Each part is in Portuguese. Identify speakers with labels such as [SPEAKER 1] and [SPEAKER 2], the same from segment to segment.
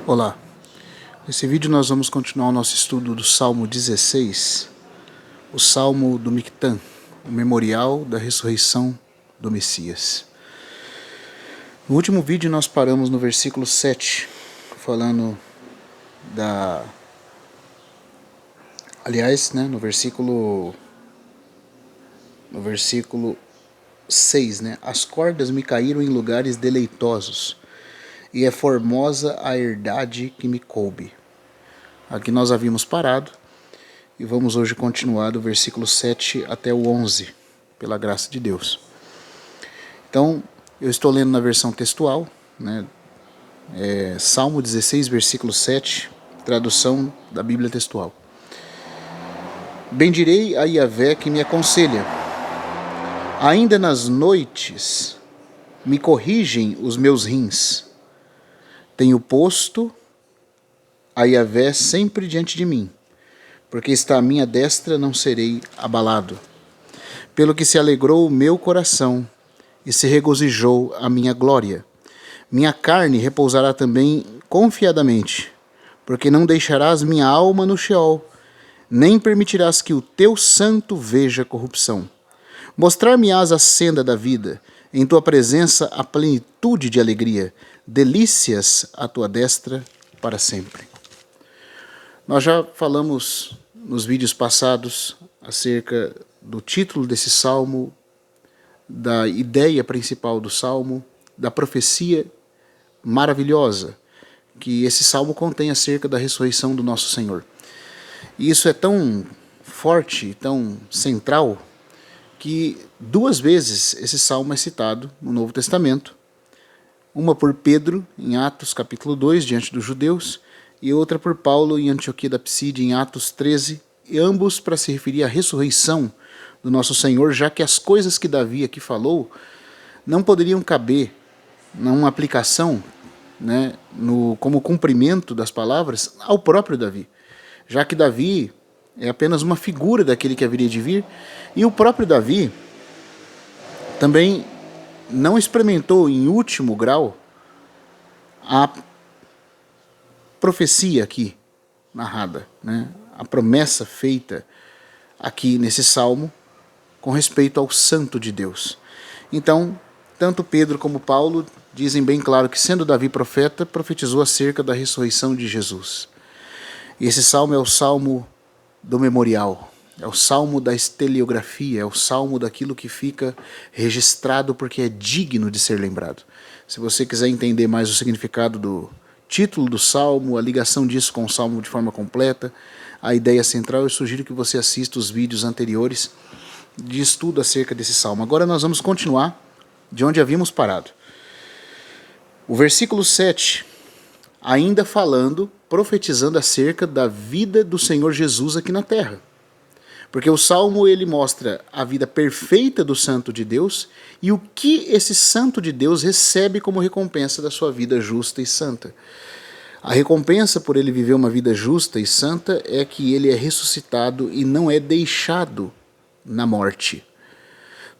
[SPEAKER 1] Olá, nesse vídeo nós vamos continuar o nosso estudo do Salmo 16, o Salmo do Mictã, o memorial da ressurreição do Messias. No último vídeo nós paramos no versículo 7, falando no versículo 6, as cordas me caíram em lugares deleitosos, e é formosa a herdade que me coube. Aqui nós havíamos parado e vamos hoje continuar do versículo 7 até o 11, pela graça de Deus. Então, eu estou lendo na versão textual, Salmo 16, versículo 7, tradução da Bíblia textual. Bendirei a Yahvé que me aconselha. Ainda nas noites me corrigem os meus rins. Tenho posto a Yahvé sempre diante de mim, porque está à minha destra, não serei abalado. Pelo que se alegrou o meu coração e se regozijou a minha glória. Minha carne repousará também confiadamente, porque não deixarás minha alma no Sheol, nem permitirás que o teu santo veja corrupção. Mostrar-me-ás a senda da vida, em tua presença a plenitude de alegria, delícias à tua destra para sempre. Nós já falamos nos vídeos passados acerca do título desse salmo, da ideia principal do salmo, da profecia maravilhosa que esse salmo contém acerca da ressurreição do nosso Senhor. E isso é tão forte, tão central, que 2 vezes esse salmo é citado no Novo Testamento. Uma por Pedro, em Atos capítulo 2, diante dos judeus, e outra por Paulo em Antioquia da Psídia, em Atos 13, e ambos para se referir à ressurreição do nosso Senhor, já que as coisas que Davi aqui falou não poderiam caber numa aplicação, como cumprimento das palavras ao próprio Davi, já que Davi é apenas uma figura daquele que haveria de vir, e o próprio Davi também não experimentou em último grau a profecia aqui narrada, a promessa feita aqui nesse salmo com respeito ao Santo de Deus. Então, tanto Pedro como Paulo dizem bem claro que, sendo Davi profeta, profetizou acerca da ressurreição de Jesus. E esse salmo é o salmo do memorial, é o salmo da esteliografia, é o salmo daquilo que fica registrado porque é digno de ser lembrado. Se você quiser entender mais o significado do título do salmo, a ligação disso com o salmo de forma completa, a ideia central, eu sugiro que você assista os vídeos anteriores de estudo acerca desse salmo. Agora nós vamos continuar de onde havíamos parado. O versículo 7, ainda falando, profetizando acerca da vida do Senhor Jesus aqui na terra. Porque o Salmo ele mostra a vida perfeita do Santo de Deus e o que esse Santo de Deus recebe como recompensa da sua vida justa e santa. A recompensa por ele viver uma vida justa e santa é que ele é ressuscitado e não é deixado na morte.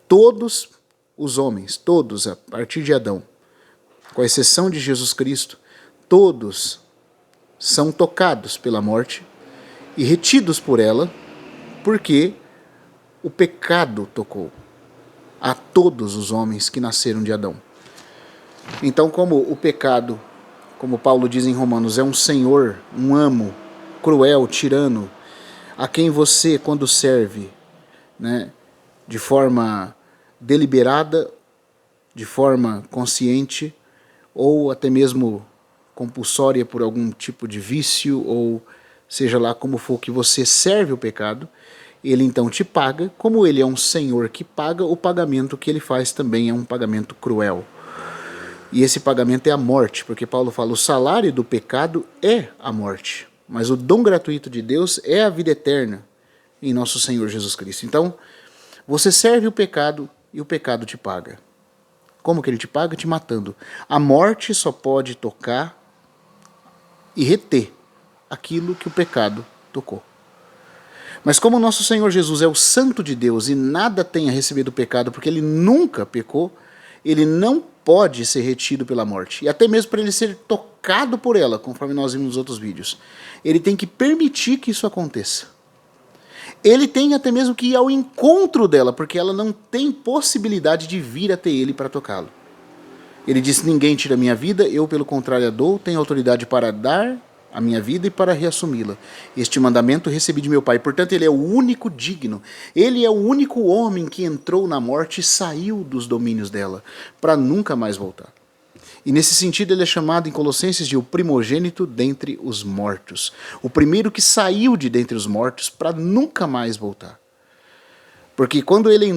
[SPEAKER 1] Todos os homens, todos a partir de Adão, com exceção de Jesus Cristo, todos são tocados pela morte e retidos por ela, porque o pecado tocou a todos os homens que nasceram de Adão. Então, como o pecado, como Paulo diz em Romanos, é um senhor, um amo, cruel, tirano, a quem você, quando serve, de forma deliberada, de forma consciente, ou até mesmo compulsória por algum tipo de vício, ou seja lá como for que você serve o pecado, ele então te paga. Como ele é um senhor que paga, o pagamento que ele faz também é um pagamento cruel. E esse pagamento é a morte, porque Paulo fala, o salário do pecado é a morte, mas o dom gratuito de Deus é a vida eterna em nosso Senhor Jesus Cristo. Então, você serve o pecado e o pecado te paga. Como que ele te paga? Te matando. A morte só pode tocar e reter aquilo que o pecado tocou. Mas como nosso Senhor Jesus é o Santo de Deus e nada tem a receber do pecado, porque ele nunca pecou, ele não pode ser retido pela morte. E até mesmo para ele ser tocado tocado por ela, conforme nós vimos nos outros vídeos, ele tem que permitir que isso aconteça. Ele tem até mesmo que ir ao encontro dela, porque ela não tem possibilidade de vir até ele para tocá-lo. Ele disse: ninguém tira a minha vida, eu pelo contrário a dou, tenho autoridade para dar a minha vida e para reassumi-la. Este mandamento recebi de meu Pai. Portanto, ele é o único digno. Ele é o único homem que entrou na morte e saiu dos domínios dela, para nunca mais voltar. E nesse sentido ele é chamado em Colossenses de o primogênito dentre os mortos. O primeiro que saiu de dentre os mortos para nunca mais voltar. Porque quando ele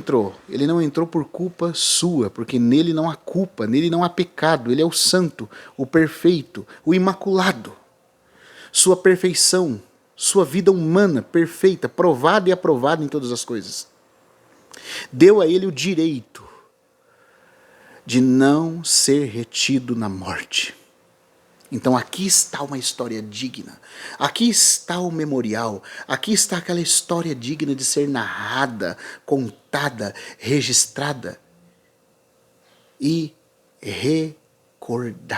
[SPEAKER 1] não entrou por culpa sua, porque nele não há culpa, nele não há pecado, ele é o santo, o perfeito, o imaculado. Sua perfeição, sua vida humana perfeita, provada e aprovada em todas as coisas. Deu a ele o direito de não ser retido na morte. Então aqui está uma história digna, aqui está o memorial, aqui está aquela história digna de ser narrada, contada, registrada e recordada.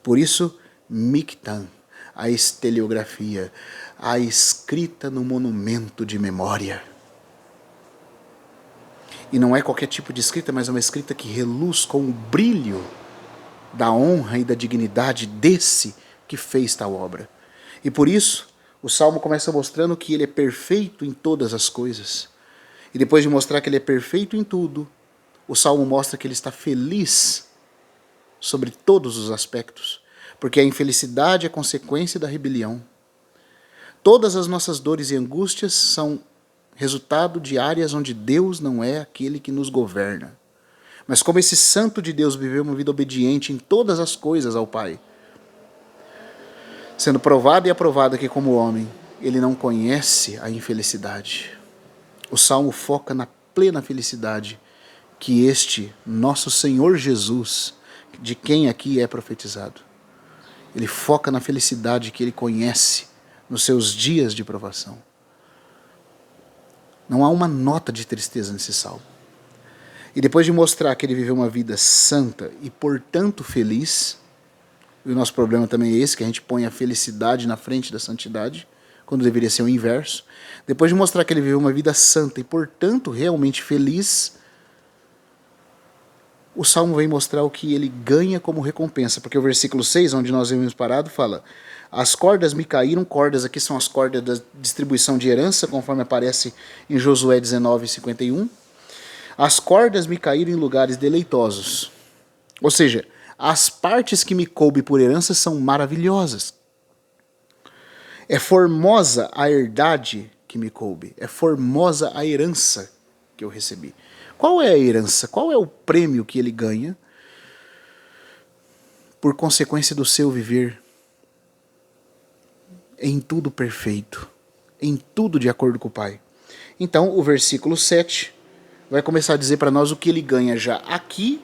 [SPEAKER 1] Por isso, Mictã, a esteliografia, a escrita no monumento de memória. E não é qualquer tipo de escrita, mas é uma escrita que reluz com o brilho da honra e da dignidade desse que fez tal obra. E por isso, o Salmo começa mostrando que ele é perfeito em todas as coisas. E depois de mostrar que ele é perfeito em tudo, o Salmo mostra que ele está feliz sobre todos os aspectos, porque a infelicidade é consequência da rebelião. Todas as nossas dores e angústias são resultado de áreas onde Deus não é aquele que nos governa. Mas como esse santo de Deus viveu uma vida obediente em todas as coisas ao Pai, sendo provado e aprovado que como homem, ele não conhece a infelicidade. O Salmo foca na plena felicidade que este nosso Senhor Jesus, de quem aqui é profetizado, ele foca na felicidade que ele conhece nos seus dias de provação. Não há uma nota de tristeza nesse salmo. E depois de mostrar que ele viveu uma vida santa e, portanto, feliz, e o nosso problema também é esse, que a gente põe a felicidade na frente da santidade, quando deveria ser o inverso. Depois de mostrar que ele viveu uma vida santa e, portanto, realmente feliz, o Salmo vem mostrar o que ele ganha como recompensa, porque o versículo 6, onde nós vimos parado, fala: as cordas me caíram, cordas aqui são as cordas da distribuição de herança, conforme aparece em Josué 19:51. As cordas me caíram em lugares deleitosos. Ou seja, as partes que me coube por herança são maravilhosas. É formosa a herdade que me coube. É formosa a herança que eu recebi. Qual é a herança? Qual é o prêmio que ele ganha por consequência do seu viver em tudo perfeito, em tudo de acordo com o Pai? Então, o versículo 7 vai começar a dizer para nós o que ele ganha já aqui,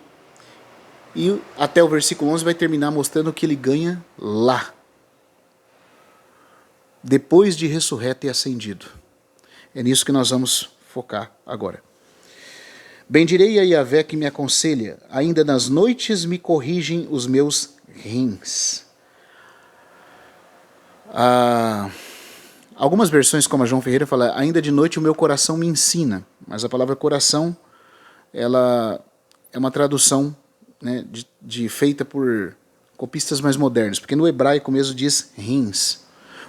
[SPEAKER 1] e até o versículo 11 vai terminar mostrando o que ele ganha lá, depois de ressurreto e ascendido. É nisso que nós vamos focar agora. Bendirei a Yahvé que me aconselha, ainda nas noites me corrigem os meus rins. Algumas versões, como a João Ferreira, fala: ainda de noite o meu coração me ensina. Mas a palavra coração, ela é uma tradução, né, feita por copistas mais modernos, porque no hebraico mesmo diz rins.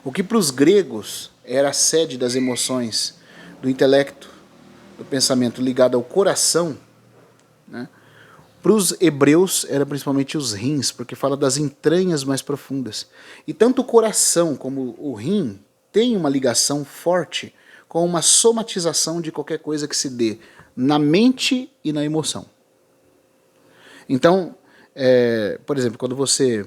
[SPEAKER 1] O que para os gregos era a sede das emoções, do intelecto, do pensamento ligado ao coração, né, para os hebreus era principalmente os rins, porque fala das entranhas mais profundas. E tanto o coração como o rim tem uma ligação forte com uma somatização de qualquer coisa que se dê na mente e na emoção. Então, por exemplo, quando você...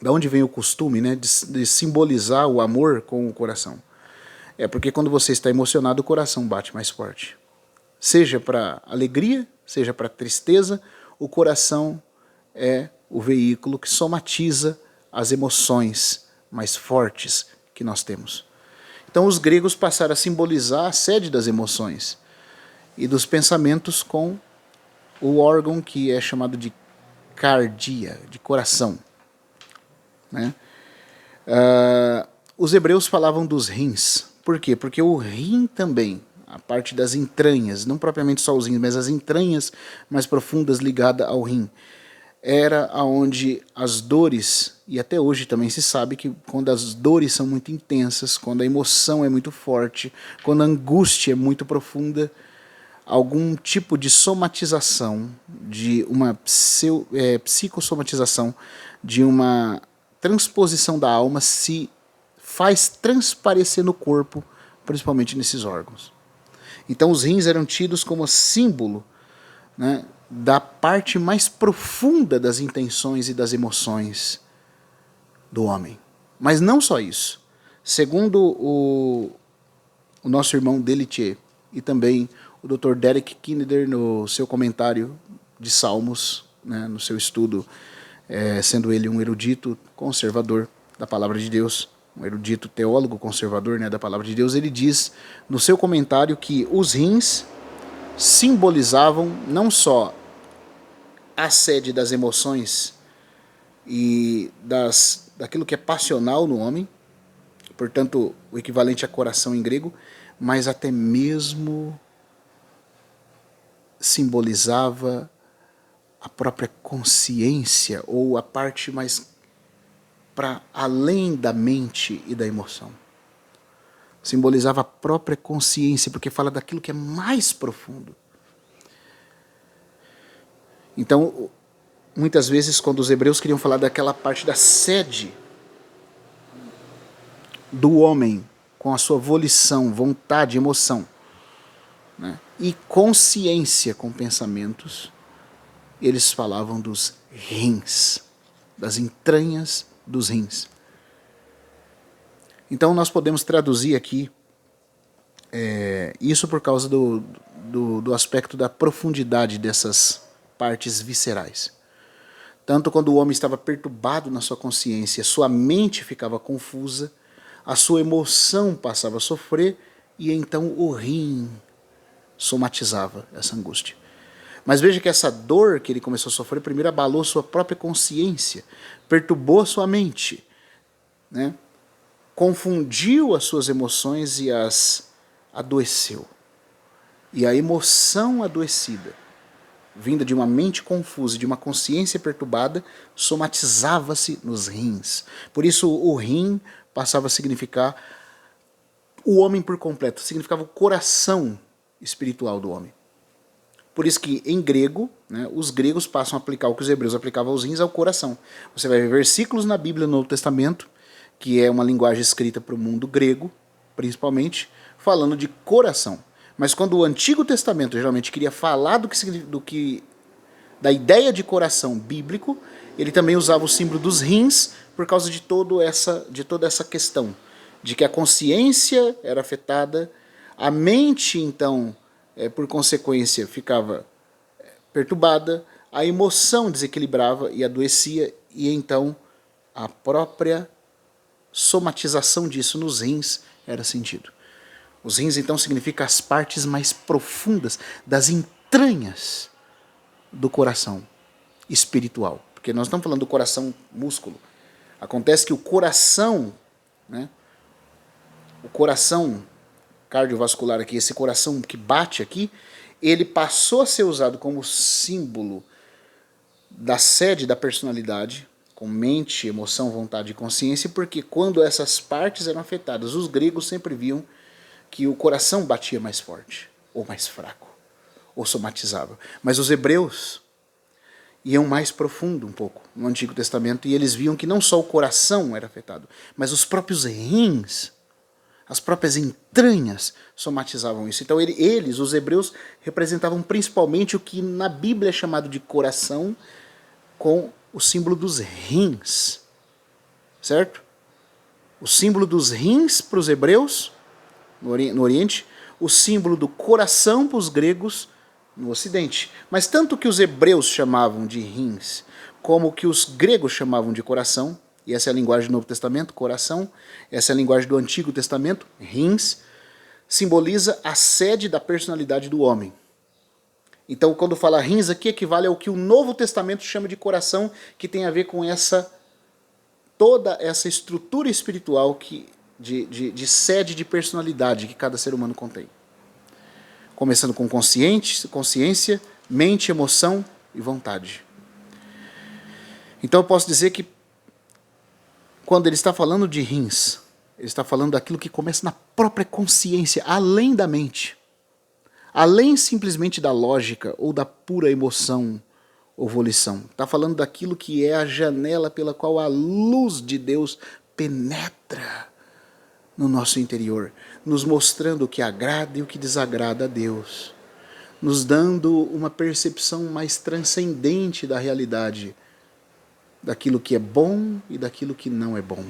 [SPEAKER 1] Da onde vem o costume, né, de simbolizar o amor com o coração? É porque quando você está emocionado, o coração bate mais forte. Seja para alegria, seja para tristeza, o coração é o veículo que somatiza as emoções mais fortes que nós temos. Então os gregos passaram a simbolizar a sede das emoções e dos pensamentos com o órgão que é chamado de cardia, de coração, né? Os hebreus falavam dos rins. Por quê? Porque o rim também, a parte das entranhas, não propriamente só os rins, mas as entranhas mais profundas ligadas ao rim, era aonde as dores, e até hoje também se sabe que quando as dores são muito intensas, quando a emoção é muito forte, quando a angústia é muito profunda, algum tipo de somatização, de uma psicossomatização, de uma transposição da alma se faz transparecer no corpo, principalmente nesses órgãos. Então os rins eram tidos como símbolo, né, da parte mais profunda das intenções e das emoções do homem. Mas não só isso. Segundo o nosso irmão Delitier e também o Dr. Derek Kidner no seu comentário de Salmos, né, no seu estudo, sendo ele um erudito conservador da palavra de Deus, um erudito teólogo conservador, né, da palavra de Deus, ele diz no seu comentário que os rins simbolizavam não só a sede das emoções e daquilo que é passional no homem, portanto o equivalente a coração em grego, mas até mesmo simbolizava a própria consciência ou a parte mais para além da mente e da emoção. Simbolizava a própria consciência, porque fala daquilo que é mais profundo. Então, muitas vezes, quando os hebreus queriam falar daquela parte da sede do homem, com a sua volição, vontade, emoção, né, e consciência com pensamentos, eles falavam dos rins, das entranhas dos rins. Então nós podemos traduzir aqui isso por causa do aspecto da profundidade dessas partes viscerais. Tanto quando o homem estava perturbado na sua consciência, sua mente ficava confusa, a sua emoção passava a sofrer e então o rim somatizava essa angústia. Mas veja que essa dor que ele começou a sofrer primeiro abalou sua própria consciência, perturbou sua mente, né? Confundiu as suas emoções e as adoeceu. E a emoção adoecida, vinda de uma mente confusa, de uma consciência perturbada, somatizava-se nos rins. Por isso o rim passava a significar o homem por completo, significava o coração espiritual do homem. Por isso que em grego, né, os gregos passam a aplicar o que os hebreus aplicavam aos rins ao coração. Você vai ver versículos na Bíblia, no Novo Testamento, que é uma linguagem escrita para o mundo grego, principalmente, falando de coração. Mas quando o Antigo Testamento geralmente queria falar da ideia de coração bíblico, ele também usava o símbolo dos rins por causa de toda essa questão, de que a consciência era afetada, a mente, então, por consequência, ficava perturbada, a emoção desequilibrava e adoecia, e então a própria somatização disso nos rins era sentido. Os rins, então, significam as partes mais profundas das entranhas do coração espiritual. Porque nós estamos falando do coração músculo. Acontece que o coração, né, o coração cardiovascular aqui, esse coração que bate aqui, ele passou a ser usado como símbolo da sede da personalidade, com mente, emoção, vontade e consciência, porque quando essas partes eram afetadas, os gregos sempre viam que o coração batia mais forte, ou mais fraco, ou somatizava. Mas os hebreus iam mais profundo um pouco no Antigo Testamento, e eles viam que não só o coração era afetado, mas os próprios rins, as próprias entranhas somatizavam isso. Então eles, os hebreus, representavam principalmente o que na Bíblia é chamado de coração, com o símbolo dos rins, certo? O símbolo dos rins para os hebreus, no Oriente, o símbolo do coração para os gregos, no Ocidente. Mas tanto que os hebreus chamavam de rins, como que os gregos chamavam de coração, e essa é a linguagem do Novo Testamento, coração, essa é a linguagem do Antigo Testamento, rins, simboliza a sede da personalidade do homem. Então, quando fala rins aqui, equivale ao que o Novo Testamento chama de coração, que tem a ver com toda essa estrutura espiritual de sede de personalidade que cada ser humano contém. Começando com consciência, mente, emoção e vontade. Então eu posso dizer que quando ele está falando de rins, ele está falando daquilo que começa na própria consciência, além da mente. Além simplesmente da lógica ou da pura emoção ou volição. Está falando daquilo que é a janela pela qual a luz de Deus penetra no nosso interior, nos mostrando o que agrada e o que desagrada a Deus, nos dando uma percepção mais transcendente da realidade, daquilo que é bom e daquilo que não é bom.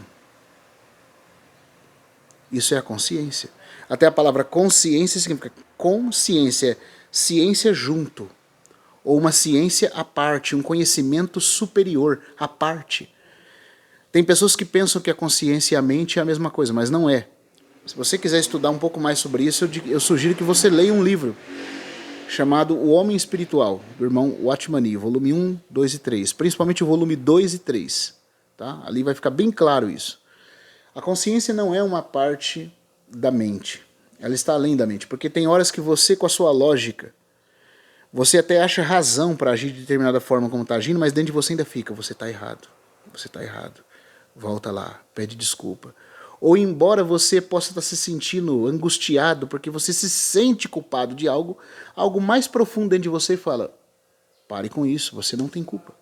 [SPEAKER 1] Isso é a consciência. Até a palavra consciência significa consciência, ciência junto, ou uma ciência à parte, um conhecimento superior à parte. Tem pessoas que pensam que a consciência e a mente é a mesma coisa, mas não é. Se você quiser estudar um pouco mais sobre isso, eu sugiro que você leia um livro chamado O Homem Espiritual, do irmão Watchman, volume 1, 2 e 3, principalmente o volume 2 e 3. Tá? Ali vai ficar bem claro isso. A consciência não é uma parte da mente, ela está além da mente, porque tem horas que você, com a sua lógica, você até acha razão para agir de determinada forma como está agindo, mas dentro de você ainda fica, você está errado, volta lá, pede desculpa. Ou embora você possa estar se sentindo angustiado, porque você se sente culpado de algo mais profundo dentro de você fala, pare com isso, você não tem culpa.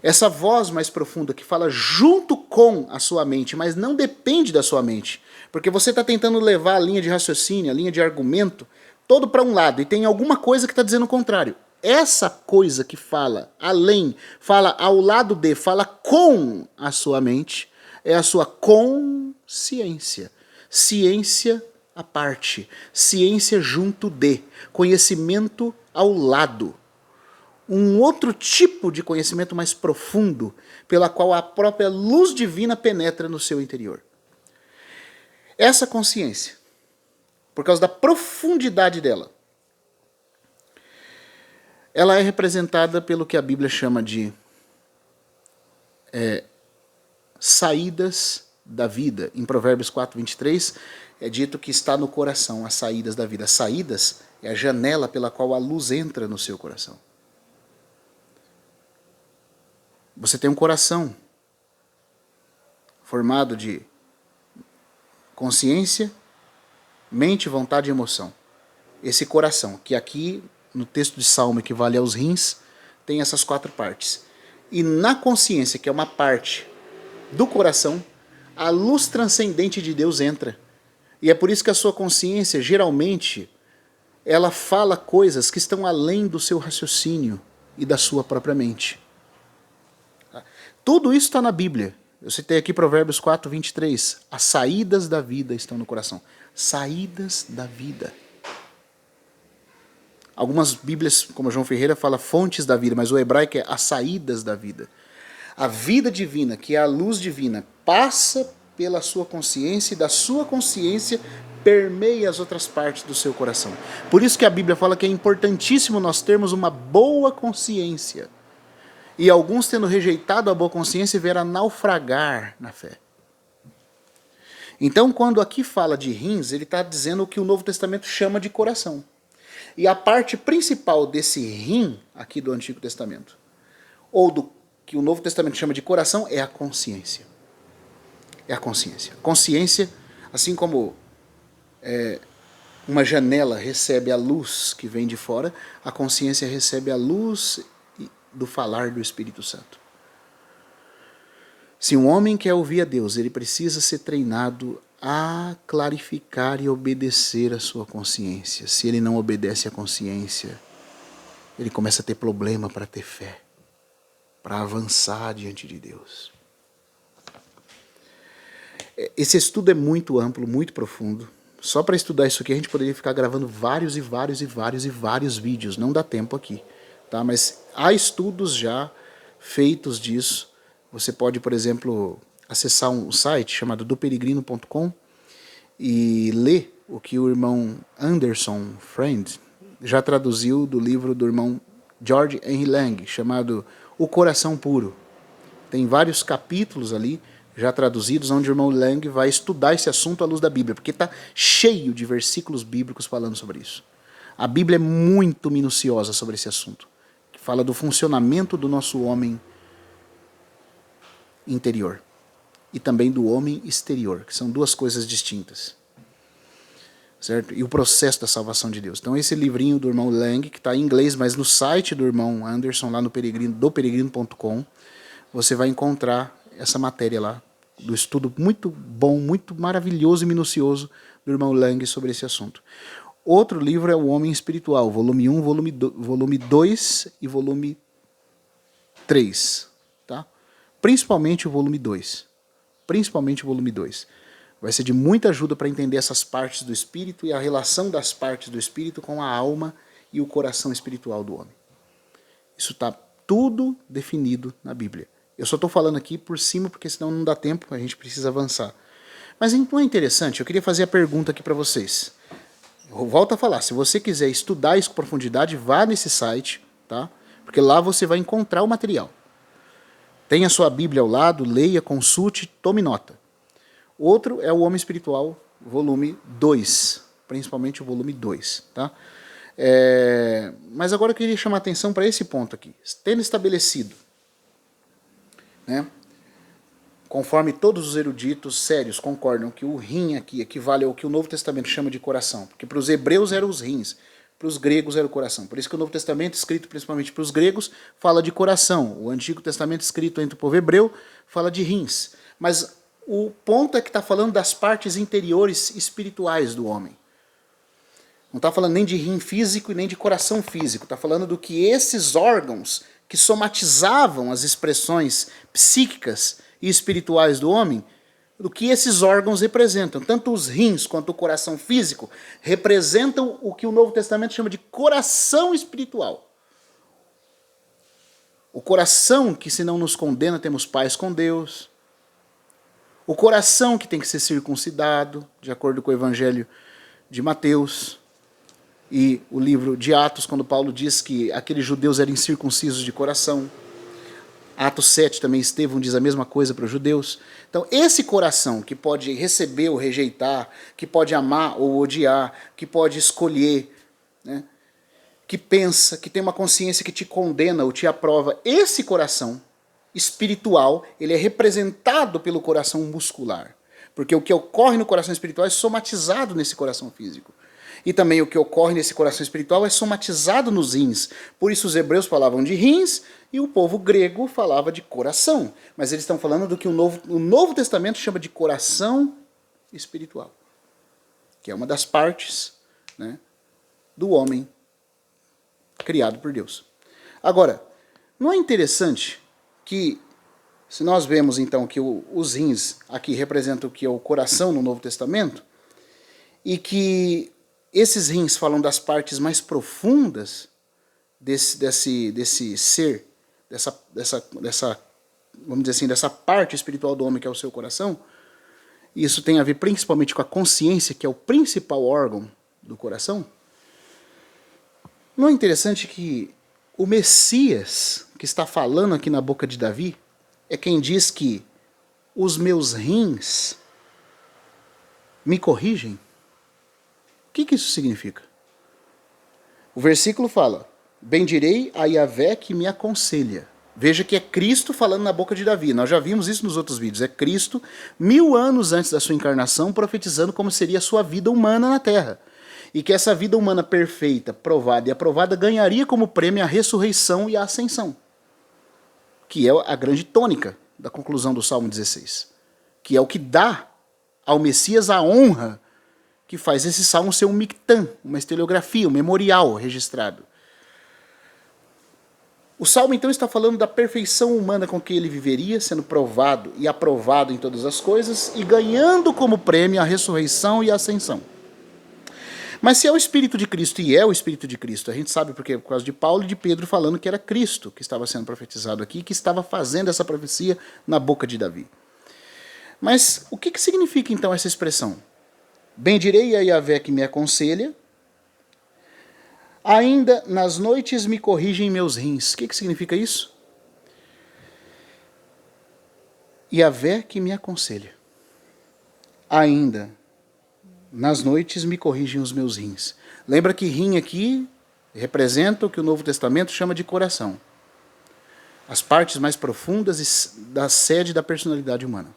[SPEAKER 1] Essa voz mais profunda que fala junto com a sua mente, mas não depende da sua mente, porque você está tentando levar a linha de raciocínio, a linha de argumento, todo para um lado, e tem alguma coisa que está dizendo o contrário. Essa coisa que fala além, fala ao lado de, fala com a sua mente, é a sua consciência. Ciência à parte, ciência junto de, conhecimento ao lado. Um outro tipo de conhecimento mais profundo, pela qual a própria luz divina penetra no seu interior. Essa consciência, por causa da profundidade dela, ela é representada pelo que a Bíblia chama de saídas da vida. Em Provérbios 4, 23, é dito que está no coração as saídas da vida. As saídas é a janela pela qual a luz entra no seu coração. Você tem um coração formado de consciência, mente, vontade e emoção. Esse coração, que aqui no texto de Salmo equivale aos rins, tem essas 4 partes. E na consciência, que é uma parte do coração, a luz transcendente de Deus entra. E é por isso que a sua consciência, geralmente, ela fala coisas que estão além do seu raciocínio e da sua própria mente. Tudo isso está na Bíblia. Eu citei aqui Provérbios 4, 23. As saídas da vida estão no coração. Saídas da vida. Algumas Bíblias, como João Ferreira, fala fontes da vida, mas o hebraico é as saídas da vida. A vida divina, que é a luz divina, passa pela sua consciência e da sua consciência permeia as outras partes do seu coração. Por isso que a Bíblia fala que é importantíssimo nós termos uma boa consciência. E alguns, tendo rejeitado a boa consciência, vieram naufragar na fé. Então, quando aqui fala de rins, ele está dizendo o que o Novo Testamento chama de coração. E a parte principal desse rim, aqui do Antigo Testamento, ou do que o Novo Testamento chama de coração, é a consciência. É a consciência. Consciência, assim como uma janela recebe a luz que vem de fora, a consciência recebe a luz do falar do Espírito Santo. Se um homem quer ouvir a Deus, ele precisa ser treinado a clarificar e obedecer a sua consciência. Se ele não obedece à consciência, ele começa a ter problema para ter fé, para avançar diante de Deus. Esse estudo é muito amplo, muito profundo. Só para estudar isso aqui a gente poderia ficar gravando vários vídeos. Não dá tempo aqui. Tá? Mas há estudos já feitos disso. Você pode, por exemplo, acessar um site chamado doperegrino.com e ler o que o irmão Anderson Friend, já traduziu do livro do irmão George Henry Lang, chamado O Coração Puro. Tem vários capítulos ali, já traduzidos, onde o irmão Lang vai estudar esse assunto à luz da Bíblia, porque está cheio de versículos bíblicos falando sobre isso. A Bíblia é muito minuciosa sobre esse assunto, que fala do funcionamento do nosso homem interior e também do homem exterior, que são duas coisas distintas. Certo? E o processo da salvação de Deus. Então esse livrinho do irmão Lang, que está em inglês, mas no site do irmão Anderson, lá no Peregrino, do peregrino.com, você vai encontrar essa matéria lá, do estudo muito bom, muito maravilhoso e minucioso do irmão Lang sobre esse assunto. Outro livro é O Homem Espiritual, volume 1, volume 2 e volume 3. Tá? Principalmente o volume 2. Principalmente o volume 2. Vai ser de muita ajuda para entender essas partes do espírito e a relação das partes do espírito com a alma e o coração espiritual do homem. Isso está tudo definido na Bíblia. Eu só estou falando aqui por cima porque senão não dá tempo, a gente precisa avançar. Mas então é interessante, eu queria fazer a pergunta aqui para vocês. Eu volto a falar, se você quiser estudar isso com profundidade, vá nesse site, tá? Porque lá você vai encontrar o material. Tenha a sua Bíblia ao lado, leia, consulte, tome nota. Outro é o Homem Espiritual, volume 2, principalmente o volume 2. Tá? Mas agora eu queria chamar a atenção para esse ponto aqui. Tendo estabelecido, né, conforme todos os eruditos sérios concordam que o rim aqui equivale ao que o Novo Testamento chama de coração, porque para os hebreus eram os rins, para os gregos era o coração. Por isso que o Novo Testamento, escrito principalmente para os gregos, fala de coração. O Antigo Testamento, escrito entre o povo hebreu, fala de rins. Mas o ponto é que está falando das partes interiores espirituais do homem. Não está falando nem de rim físico e nem de coração físico. Está falando do que esses órgãos que somatizavam as expressões psíquicas e espirituais do homem, do que esses órgãos representam. Tanto os rins quanto o coração físico representam o que o Novo Testamento chama de coração espiritual. O coração que, se não nos condena, temos paz com Deus. O coração que tem que ser circuncidado, de acordo com o Evangelho de Mateus. E o livro de Atos, quando Paulo diz que aqueles judeus eram incircuncisos de coração. Atos 7 também, Estevão diz a mesma coisa para os judeus. Então, esse coração que pode receber ou rejeitar, que pode amar ou odiar, que pode escolher, né, que pensa, que tem uma consciência que te condena ou te aprova, esse coração espiritual, ele é representado pelo coração muscular. Porque o que ocorre no coração espiritual é somatizado nesse coração físico. E também o que ocorre nesse coração espiritual é somatizado nos rins. Por isso os hebreus falavam de rins e o povo grego falava de coração. Mas eles estão falando do que o Novo Testamento chama de coração espiritual. Que é uma das partes, né, do homem criado por Deus. Agora, não é interessante que, se nós vemos então que os rins aqui representam o que é o coração no Novo Testamento, e que esses rins falam das partes mais profundas desse ser, vamos dizer assim, dessa parte espiritual do homem que é o seu coração, e isso tem a ver principalmente com a consciência, que é o principal órgão do coração. Não é interessante que o Messias, que está falando aqui na boca de Davi, é quem diz que os meus rins me corrigem? O que isso significa? O versículo fala: bendirei a Yahvé que me aconselha. Veja que é Cristo falando na boca de Davi. Nós já vimos isso nos outros vídeos. É Cristo, 1000 anos antes da sua encarnação, profetizando como seria a sua vida humana na Terra. E que essa vida humana perfeita, provada e aprovada, ganharia como prêmio a ressurreição e a ascensão. Que é a grande tônica da conclusão do Salmo 16. Que é o que dá ao Messias a honra que faz esse salmo ser um mictã, uma historiografia, um memorial registrado. O salmo então está falando da perfeição humana com que ele viveria, sendo provado e aprovado em todas as coisas e ganhando como prêmio a ressurreição e a ascensão. Mas se é o Espírito de Cristo, e é o Espírito de Cristo, a gente sabe porque por causa de Paulo e de Pedro falando que era Cristo que estava sendo profetizado aqui, que estava fazendo essa profecia na boca de Davi. Mas o que significa então essa expressão? Bendirei a Yahvé que me aconselha. Ainda nas noites me corrigem meus rins. O que significa isso? Yahvé que me aconselha. Ainda nas noites me corrigem os meus rins. Lembra que rim aqui representa o que o Novo Testamento chama de coração. As partes mais profundas da sede da personalidade humana.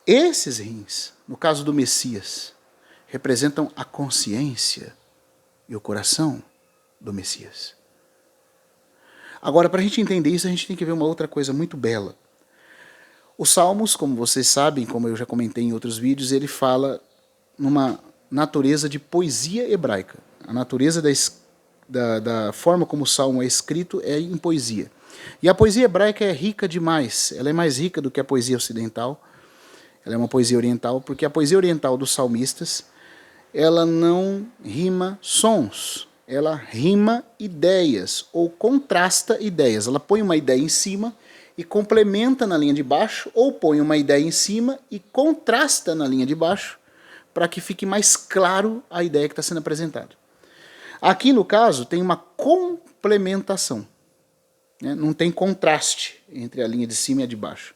[SPEAKER 1] Esses rins, no caso do Messias, representam a consciência e o coração do Messias. Agora, para a gente entender isso, a gente tem que ver uma outra coisa muito bela. Os Salmos, como vocês sabem, como eu já comentei em outros vídeos, ele fala numa natureza de poesia hebraica. A natureza da forma como o Salmo é escrito é em poesia. E a poesia hebraica é rica demais. Ela é mais rica do que a poesia ocidental. Ela é uma poesia oriental, porque a poesia oriental dos salmistas, ela não rima sons. Ela rima ideias, ou contrasta ideias. Ela põe uma ideia em cima e complementa na linha de baixo, ou põe uma ideia em cima e contrasta na linha de baixo, para que fique mais claro a ideia que está sendo apresentada. Aqui, no caso, tem uma complementação. Né? Não tem contraste entre a linha de cima e a de baixo.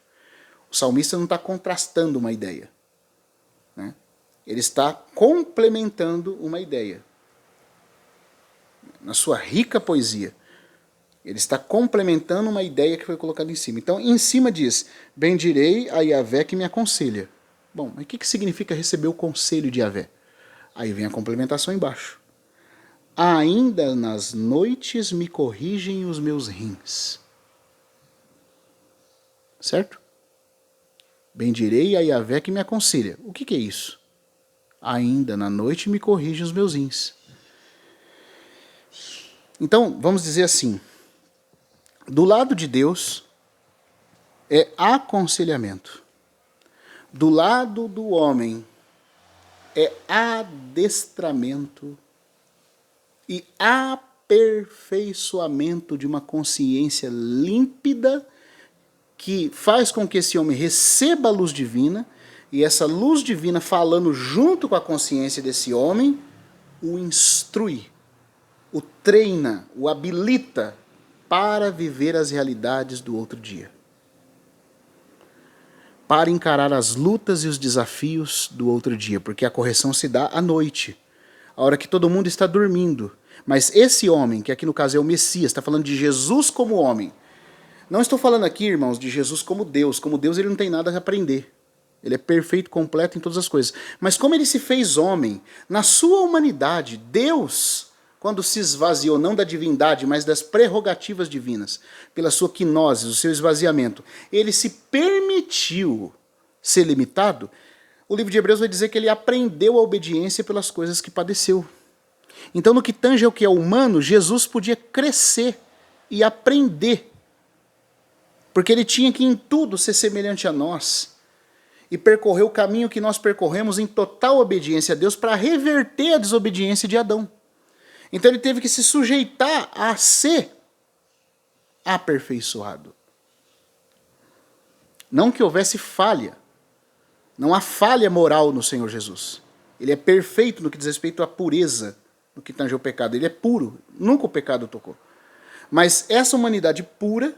[SPEAKER 1] O salmista não está contrastando uma ideia. Né? Ele está complementando uma ideia. Na sua rica poesia. Ele está complementando uma ideia que foi colocada em cima. Então, em cima diz, bendirei a Yahvé que me aconselha. Bom, mas o que significa receber o conselho de Yahvé? Aí vem a complementação embaixo. Ainda nas noites me corrigem os meus rins. Certo? Bendirei a Yahvé que me aconselha. O que é isso? Ainda na noite me corrigem os meus rins. Então, vamos dizer assim, do lado de Deus é aconselhamento. Do lado do homem é adestramento e aperfeiçoamento de uma consciência límpida que faz com que esse homem receba a luz divina e essa luz divina falando junto com a consciência desse homem o instrui, o treina, o habilita para viver as realidades do outro dia. Para encarar as lutas e os desafios do outro dia, porque a correção se dá à noite, a hora que todo mundo está dormindo. Mas esse homem, que aqui no caso é o Messias, está falando de Jesus como homem. Não estou falando aqui, irmãos, de Jesus como Deus. Como Deus ele não tem nada a aprender. Ele é perfeito, completo em todas as coisas. Mas como ele se fez homem, na sua humanidade, Deus, quando se esvaziou, não da divindade, mas das prerrogativas divinas, pela sua quinose, o seu esvaziamento, ele se permitiu ser limitado. O livro de Hebreus vai dizer que ele aprendeu a obediência pelas coisas que padeceu. Então, no que tange ao que é humano, Jesus podia crescer e aprender, porque ele tinha que em tudo ser semelhante a nós e percorrer o caminho que nós percorremos em total obediência a Deus para reverter a desobediência de Adão. Então ele teve que se sujeitar a ser aperfeiçoado. Não que houvesse falha. Não há falha moral no Senhor Jesus. Ele é perfeito no que diz respeito à pureza, no que tange ao pecado. Ele é puro. Nunca o pecado tocou. Mas essa humanidade pura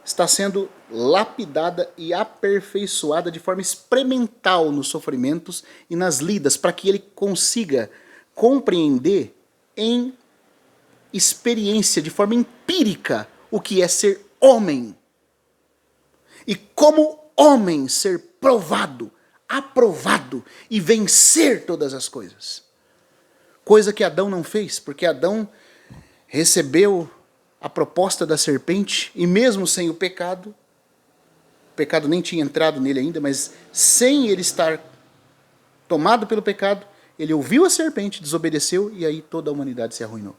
[SPEAKER 1] está sendo lapidada e aperfeiçoada de forma experimental nos sofrimentos e nas lidas, para que ele consiga compreender em experiência, de forma empírica, o que é ser homem. E como homem ser provado, aprovado e vencer todas as coisas. Coisa que Adão não fez, porque Adão recebeu a proposta da serpente e mesmo sem o pecado nem tinha entrado nele ainda, mas sem ele estar tomado pelo pecado, ele ouviu a serpente, desobedeceu e aí toda a humanidade se arruinou.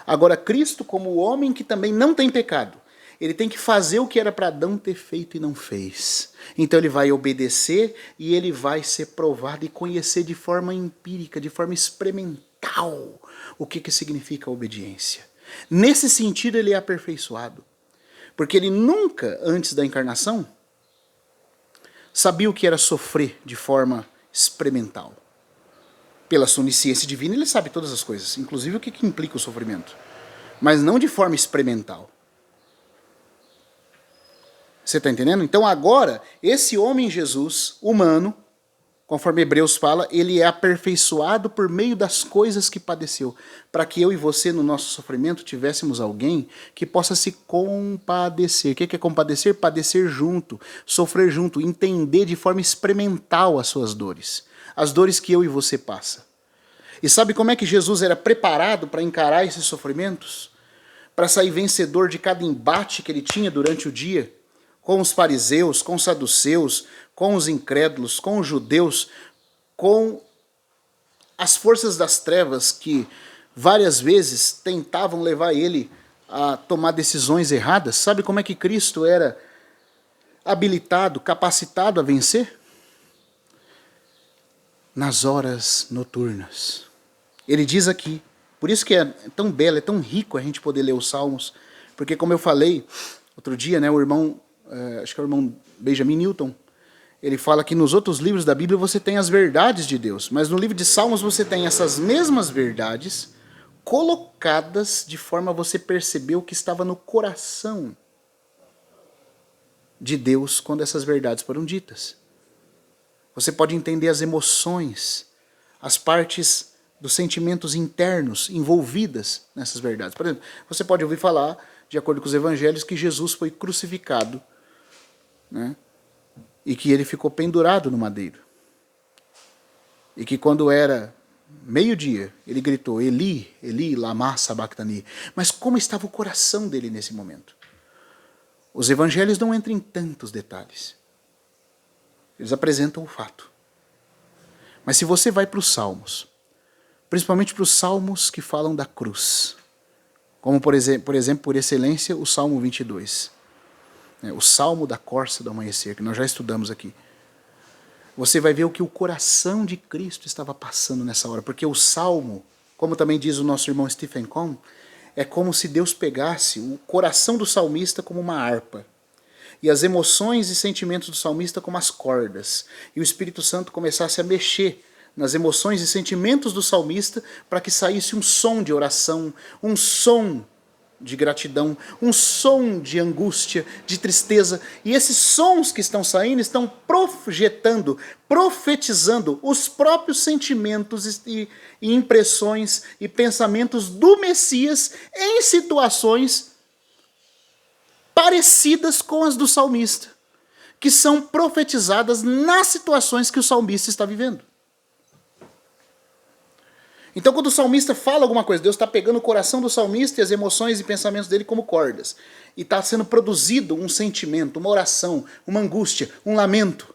[SPEAKER 1] Agora Cristo, como o homem que também não tem pecado, ele tem que fazer o que era para Adão ter feito e não fez. Então ele vai obedecer e ele vai ser provado e conhecer de forma empírica, de forma experimental, o que significa a obediência. Nesse sentido ele é aperfeiçoado, porque ele nunca, antes da encarnação, sabia o que era sofrer de forma experimental. Pela sua onisciência divina, ele sabe todas as coisas, inclusive o que implica o sofrimento. Mas não de forma experimental. Você está entendendo? Então agora, esse homem Jesus, humano, conforme Hebreus fala, ele é aperfeiçoado por meio das coisas que padeceu, para que eu e você, no nosso sofrimento, tivéssemos alguém que possa se compadecer. O que é compadecer? Padecer junto, sofrer junto, entender de forma experimental as suas dores, as dores que eu e você passa. E sabe como é que Jesus era preparado para encarar esses sofrimentos? Para sair vencedor de cada embate que ele tinha durante o dia, com os fariseus, com os saduceus, com os incrédulos, com os judeus, com as forças das trevas que várias vezes tentavam levar ele a tomar decisões erradas. Sabe como é que Cristo era habilitado, capacitado a vencer? Nas horas noturnas. Ele diz aqui, por isso que é tão belo, é tão rico a gente poder ler os Salmos, porque como eu falei outro dia, né, o irmão, acho que é o irmão Benjamin Newton, ele fala que nos outros livros da Bíblia você tem as verdades de Deus, mas no livro de Salmos você tem essas mesmas verdades colocadas de forma a você perceber o que estava no coração de Deus quando essas verdades foram ditas. Você pode entender as emoções, as partes dos sentimentos internos envolvidas nessas verdades. Por exemplo, você pode ouvir falar, de acordo com os evangelhos, que Jesus foi crucificado, né? E que ele ficou pendurado no madeiro. E que quando era meio-dia, ele gritou, Eli, Eli, lama sabachthani. Mas como estava o coração dele nesse momento? Os evangelhos não entram em tantos detalhes. Eles apresentam o fato. Mas se você vai para os Salmos, principalmente para os Salmos que falam da cruz, como por exemplo, por excelência, o Salmo 22, o Salmo da Corça do Amanhecer, que nós já estudamos aqui. Você vai ver o que o coração de Cristo estava passando nessa hora, porque o Salmo, como também diz o nosso irmão Stephen Cohn, é como se Deus pegasse o coração do salmista como uma harpa, e as emoções e sentimentos do salmista como as cordas, e o Espírito Santo começasse a mexer nas emoções e sentimentos do salmista para que saísse um som de oração, um som de gratidão, um som de angústia, de tristeza. E esses sons que estão saindo estão projetando, profetizando os próprios sentimentos e impressões e pensamentos do Messias em situações parecidas com as do salmista, que são profetizadas nas situações que o salmista está vivendo. Então, quando o salmista fala alguma coisa, Deus está pegando o coração do salmista e as emoções e pensamentos dele como cordas. E está sendo produzido um sentimento, uma oração, uma angústia, um lamento.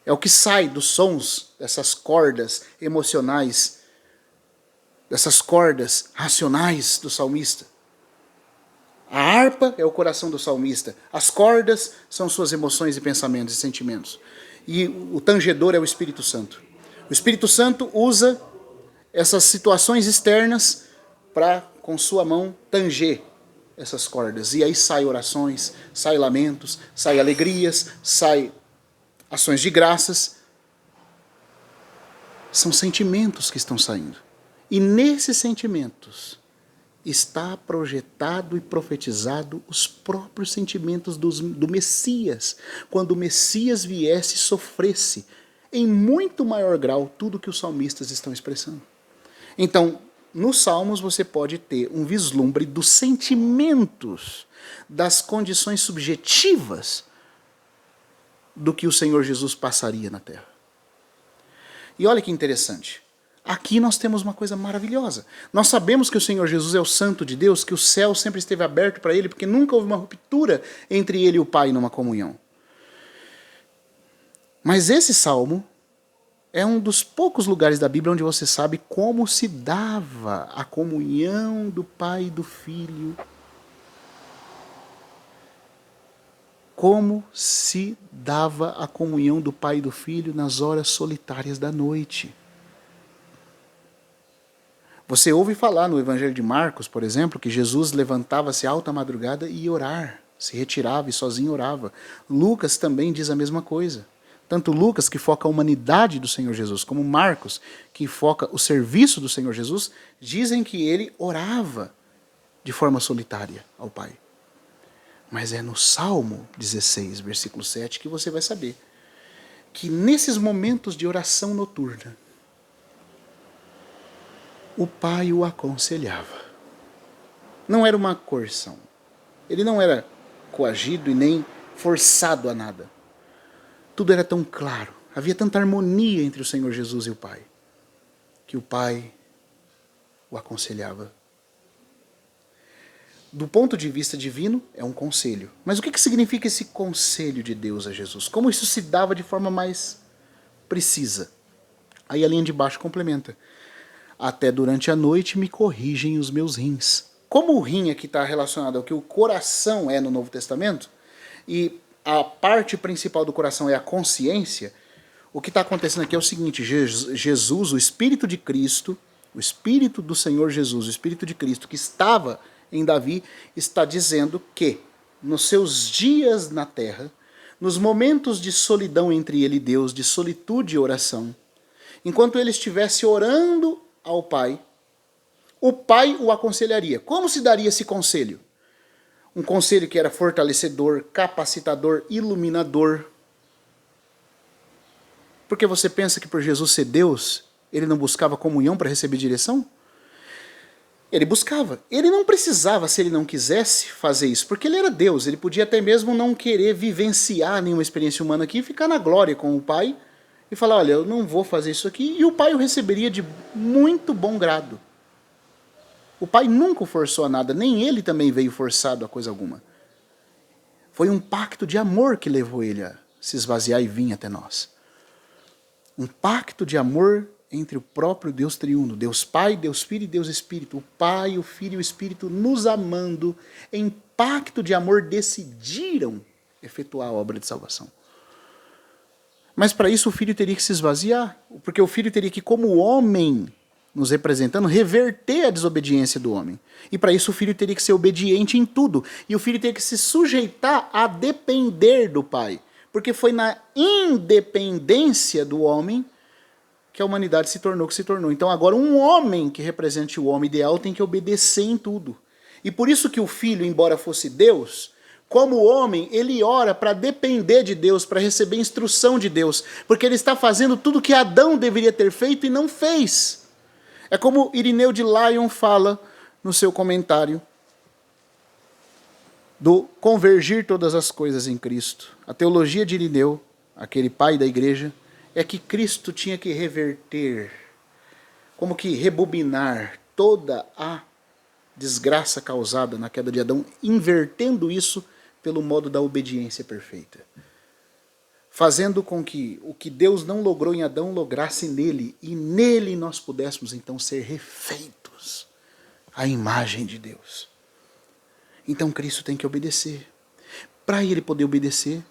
[SPEAKER 1] É o que sai dos sons dessas cordas emocionais, dessas cordas racionais do salmista. A harpa é o coração do salmista. As cordas são suas emoções e pensamentos e sentimentos. E o tangedor é o Espírito Santo. O Espírito Santo usa essas situações externas para, com sua mão, tanger essas cordas. E aí saem orações, saem lamentos, saem alegrias, saem ações de graças. São sentimentos que estão saindo. E nesses sentimentos está projetado e profetizado os próprios sentimentos do Messias. Quando o Messias viesse e sofresse, em muito maior grau, tudo que os salmistas estão expressando. Então, nos Salmos você pode ter um vislumbre dos sentimentos, das condições subjetivas do que o Senhor Jesus passaria na Terra. E olha que interessante. Aqui nós temos uma coisa maravilhosa. Nós sabemos que o Senhor Jesus é o Santo de Deus, que o céu sempre esteve aberto para ele, porque nunca houve uma ruptura entre ele e o Pai numa comunhão. Mas esse salmo é um dos poucos lugares da Bíblia onde você sabe como se dava a comunhão do Pai e do Filho. Como se dava a comunhão do Pai e do Filho nas horas solitárias da noite. Você ouve falar no Evangelho de Marcos, por exemplo, que Jesus levantava-se alta madrugada e ia orar, se retirava e sozinho orava. Lucas também diz a mesma coisa. Tanto Lucas, que foca a humanidade do Senhor Jesus, como Marcos, que foca o serviço do Senhor Jesus, dizem que ele orava de forma solitária ao Pai. Mas é no Salmo 16, versículo 7, que você vai saber que nesses momentos de oração noturna, o Pai o aconselhava. Não era uma coerção. Ele não era coagido e nem forçado a nada. Tudo era tão claro. Havia tanta harmonia entre o Senhor Jesus e o Pai, que o Pai o aconselhava. Do ponto de vista divino, é um conselho. Mas o que significa esse conselho de Deus a Jesus? Como isso se dava de forma mais precisa? Aí a linha de baixo complementa. Até durante a noite me corrigem os meus rins. Como o rim aqui está relacionado ao que o coração é no Novo Testamento, e a parte principal do coração é a consciência, o que está acontecendo aqui é o seguinte: Jesus, o Espírito de Cristo, o Espírito do Senhor Jesus, o Espírito de Cristo que estava em Davi, está dizendo que nos seus dias na terra, nos momentos de solidão entre ele e Deus, de solitude e oração, enquanto ele estivesse orando ao Pai, o Pai o aconselharia. Como se daria esse conselho? Um conselho que era fortalecedor, capacitador, iluminador. Porque você pensa que por Jesus ser Deus, ele não buscava comunhão para receber direção? Ele buscava. Ele não precisava, se ele não quisesse, fazer isso, porque ele era Deus. Ele podia até mesmo não querer vivenciar nenhuma experiência humana aqui e ficar na glória com o Pai e falar: olha, eu não vou fazer isso aqui. E o Pai o receberia de muito bom grado. O Pai nunca o forçou a nada, nem ele também veio forçado a coisa alguma. Foi um pacto de amor que levou ele a se esvaziar e vir até nós. Um pacto de amor entre o próprio Deus triuno, Deus Pai, Deus Filho e Deus Espírito. O Pai, o Filho e o Espírito nos amando, em pacto de amor, decidiram efetuar a obra de salvação. Mas para isso o Filho teria que se esvaziar, porque o Filho teria que, como homem, nos representando, reverter a desobediência do homem. E para isso o Filho teria que ser obediente em tudo. E o Filho teria que se sujeitar a depender do Pai. Porque foi na independência do homem que a humanidade se tornou o que se tornou. Então agora um homem que represente o homem ideal tem que obedecer em tudo. E por isso que o Filho, embora fosse Deus, como homem, ele ora para depender de Deus, para receber instrução de Deus, porque ele está fazendo tudo que Adão deveria ter feito e não fez. É como Irineu de Lyon fala no seu comentário do convergir todas as coisas em Cristo. A teologia de Irineu, aquele pai da igreja, é que Cristo tinha que reverter, como que rebobinar toda a desgraça causada na queda de Adão, invertendo isso pelo modo da obediência perfeita. Fazendo com que o que Deus não logrou em Adão lograsse nele, e nele nós pudéssemos então ser refeitos à imagem de Deus. Então Cristo tem que obedecer. Para ele poder obedecer,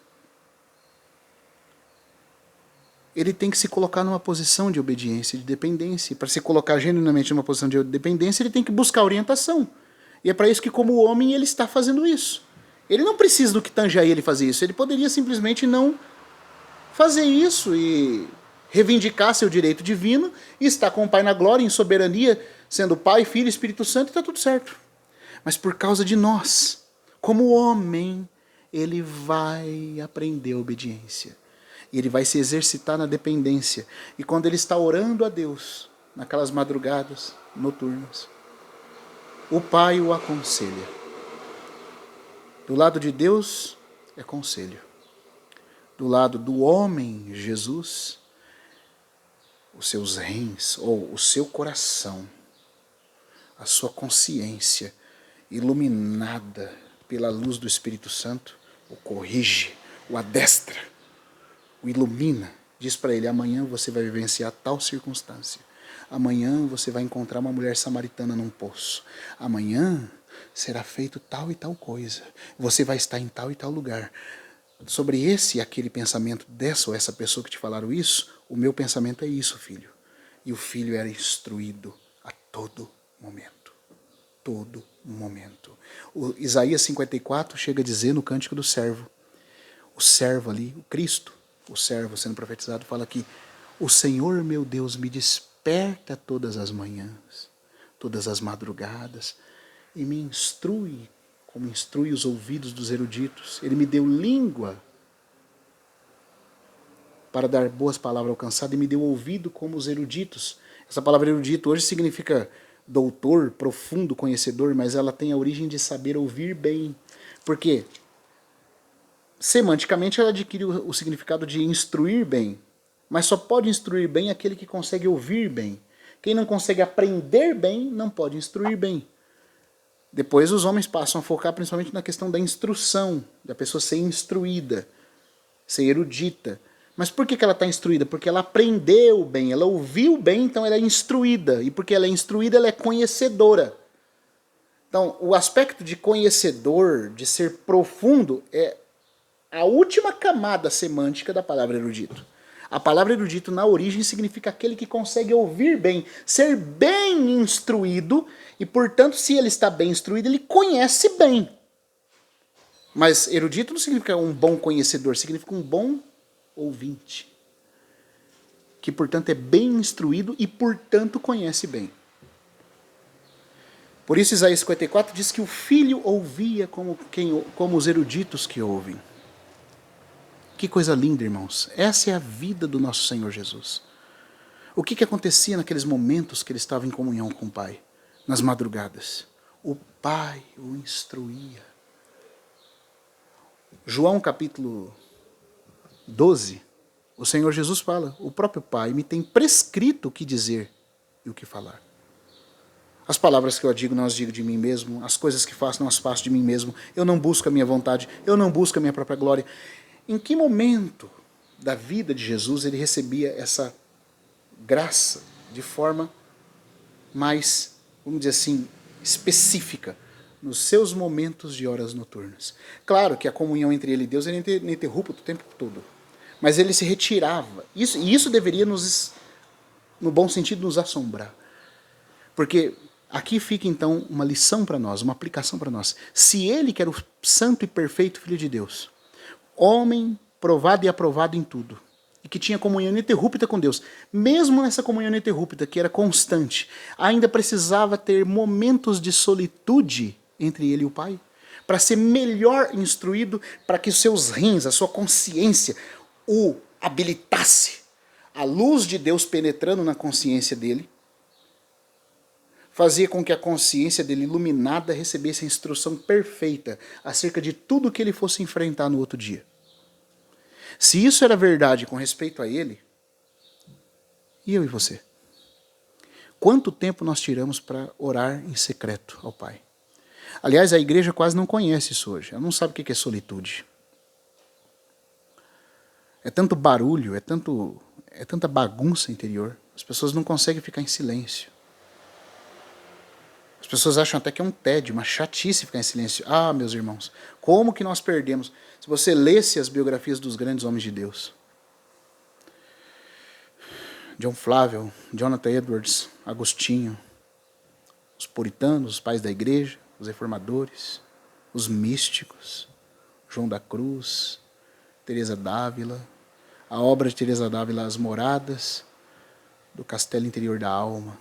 [SPEAKER 1] ele tem que se colocar numa posição de obediência, de dependência. Para se colocar genuinamente numa posição de dependência, ele tem que buscar orientação. E é para isso que, como homem, ele está fazendo isso. Ele não precisa do que tange a ele fazer isso. Ele poderia simplesmente não fazer isso e reivindicar seu direito divino e estar com o Pai na glória, em soberania, sendo Pai, Filho e Espírito Santo, e está tudo certo. Mas por causa de nós, como homem, ele vai aprender a obediência. E ele vai se exercitar na dependência. E quando ele está orando a Deus, naquelas madrugadas noturnas, o Pai o aconselha. Do lado de Deus é conselho. Do lado do homem, Jesus, os seus rins, ou o seu coração, a sua consciência, iluminada pela luz do Espírito Santo, o corrige, o adestra, o ilumina, diz para ele: amanhã você vai vivenciar tal circunstância. Amanhã você vai encontrar uma mulher samaritana num poço. Amanhã será feito tal e tal coisa. Você vai estar em tal e tal lugar. Sobre esse e aquele pensamento dessa ou essa pessoa que te falaram isso, o meu pensamento é isso, filho. E o filho era instruído a todo momento. Todo momento. O Isaías 54 chega a dizer no Cântico do Servo. O servo ali, o Cristo, o servo sendo profetizado, fala que o Senhor meu Deus me desperta todas as manhãs, todas as madrugadas, e me instrui, como instrui os ouvidos dos eruditos. Ele me deu língua para dar boas palavras ao cansado e me deu ouvido como os eruditos. Essa palavra erudito hoje significa doutor, profundo, conhecedor, mas ela tem a origem de saber ouvir bem. Por quê? Semanticamente ela adquire o significado de instruir bem, mas só pode instruir bem aquele que consegue ouvir bem. Quem não consegue aprender bem, não pode instruir bem. Depois os homens passam a focar principalmente na questão da instrução, da pessoa ser instruída, ser erudita. Mas por que ela está instruída? Porque ela aprendeu bem, ela ouviu bem, então ela é instruída. E porque ela é instruída, ela é conhecedora. Então, o aspecto de conhecedor, de ser profundo, é a última camada semântica da palavra erudito. A palavra erudito, na origem, significa aquele que consegue ouvir bem, ser bem instruído, e, portanto, se ele está bem instruído, ele conhece bem. Mas erudito não significa um bom conhecedor, significa um bom ouvinte, que portanto é bem instruído e portanto conhece bem. Por isso Isaías 54 diz que o filho ouvia como os eruditos que ouvem. Que coisa linda, irmãos. Essa é a vida do nosso Senhor Jesus. O que acontecia naqueles momentos que ele estava em comunhão com o Pai? Nas madrugadas. O Pai o instruía. João capítulo 12, o Senhor Jesus fala, o próprio Pai me tem prescrito o que dizer e o que falar. As palavras que eu digo não as digo de mim mesmo, as coisas que faço não as faço de mim mesmo, eu não busco a minha vontade, eu não busco a minha própria glória. Em que momento da vida de Jesus ele recebia essa graça de forma mais, vamos dizer assim, específica, nos seus momentos de horas noturnas? Claro que a comunhão entre ele e Deus era ininterrupta o tempo todo. Mas ele se retirava. Isso deveria nos, no bom sentido, nos assombrar. Porque aqui fica então uma lição para nós, uma aplicação para nós. Se ele, que era o santo e perfeito Filho de Deus, homem provado e aprovado em tudo, e que tinha comunhão ininterrupta com Deus, mesmo nessa comunhão ininterrupta, que era constante, ainda precisava ter momentos de solitude entre ele e o Pai, para ser melhor instruído, para que os seus rins, a sua consciência, o habilitasse. A luz de Deus penetrando na consciência dele, fazia com que a consciência dele, iluminada, recebesse a instrução perfeita acerca de tudo que ele fosse enfrentar no outro dia. Se isso era verdade com respeito a ele, e eu e você? Quanto tempo nós tiramos para orar em secreto ao Pai? Aliás, a igreja quase não conhece isso hoje. Ela não sabe o que é solitude. É tanto barulho, é tanta bagunça interior. As pessoas não conseguem ficar em silêncio. As pessoas acham até que é um tédio, uma chatice ficar em silêncio. Ah, meus irmãos, como que nós perdemos? Se você lesse as biografias dos grandes homens de Deus. John Flávio, Jonathan Edwards, Agostinho, os puritanos, os pais da igreja, os reformadores, os místicos, João da Cruz, Teresa d'Ávila, a obra de Teresa d'Ávila, As Moradas do Castelo Interior da Alma,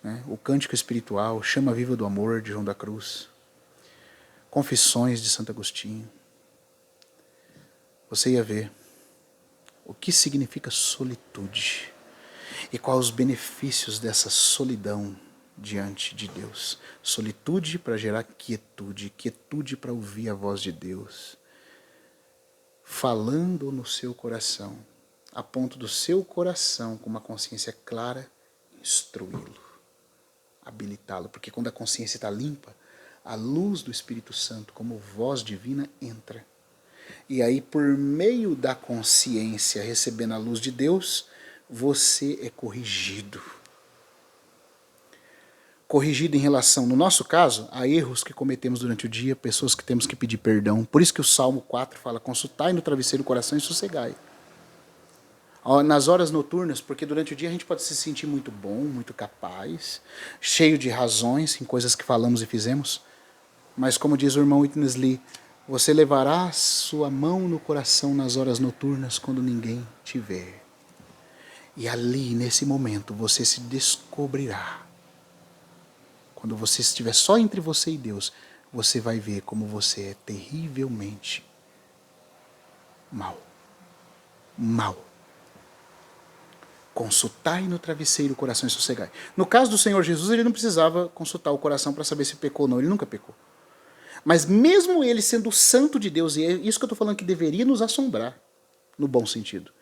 [SPEAKER 1] né? O Cântico Espiritual, Chama Viva do Amor, de João da Cruz, Confissões de Santo Agostinho. Você ia ver o que significa solitude e quais os benefícios dessa solidão diante de Deus. Solitude para gerar quietude, quietude para ouvir a voz de Deus, falando no seu coração, a ponto do seu coração, com uma consciência clara, instruí-lo, habilitá-lo. Porque quando a consciência está limpa, a luz do Espírito Santo, como voz divina, entra. E aí, por meio da consciência, recebendo a luz de Deus, você é corrigido. Corrigido em relação, no nosso caso, a erros que cometemos durante o dia, pessoas que temos que pedir perdão. Por isso que o Salmo 4 fala, consultai no travesseiro o coração e sossegai. Nas horas noturnas, porque durante o dia a gente pode se sentir muito bom, muito capaz, cheio de razões em coisas que falamos e fizemos, mas como diz o irmão Witness Lee, Você levará sua mão no coração nas horas noturnas quando ninguém te vê. E ali, nesse momento, você se descobrirá. Quando você estiver só entre você e Deus, você vai ver como você é terrivelmente mal. Mal. Consultai no travesseiro o coração e sossegai. No caso do Senhor Jesus, ele não precisava consultar o coração para saber se pecou ou não. Ele nunca pecou. Mas mesmo ele sendo o santo de Deus, e é isso que eu estou falando que deveria nos assombrar, no bom sentido.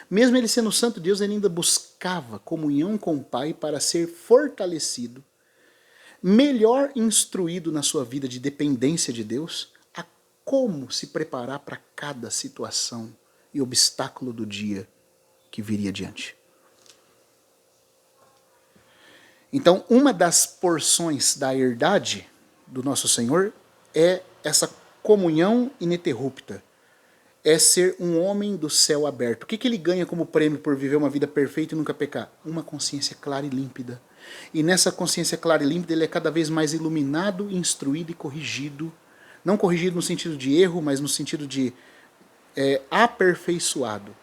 [SPEAKER 1] Mesmo ele sendo o santo de Deus, ele ainda buscava comunhão com o Pai para ser fortalecido, melhor instruído na sua vida de dependência de Deus, a como se preparar para cada situação e obstáculo do dia que viria adiante. Então, uma das porções da herdade do nosso Senhor é essa comunhão ininterrupta. É ser um homem do céu aberto. O que ele ganha como prêmio por viver uma vida perfeita e nunca pecar? Uma consciência clara e límpida. E nessa consciência clara e límpida ele é cada vez mais iluminado, instruído e corrigido. Não corrigido no sentido de erro, mas no sentido de aperfeiçoado.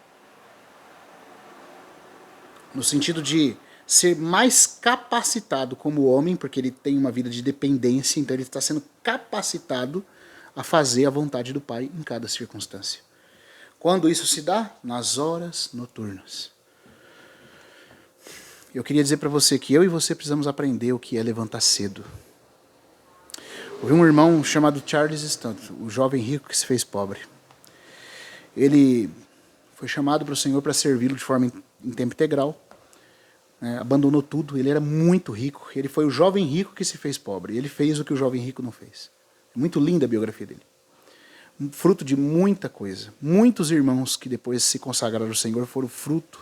[SPEAKER 1] No sentido de ser mais capacitado como homem, porque ele tem uma vida de dependência, então ele está sendo capacitado a fazer a vontade do Pai em cada circunstância. Quando isso se dá? Nas horas noturnas. Eu queria dizer para você que eu e você precisamos aprender o que é levantar cedo. Houve um irmão chamado Charles Stanton, o jovem rico que se fez pobre. Ele foi chamado para o Senhor para servi-lo de forma em tempo integral. Abandonou tudo, ele era muito rico, ele foi o jovem rico que se fez pobre, ele fez o que o jovem rico não fez. Muito linda a biografia dele. Fruto de muita coisa. Muitos irmãos que depois se consagraram ao Senhor foram fruto,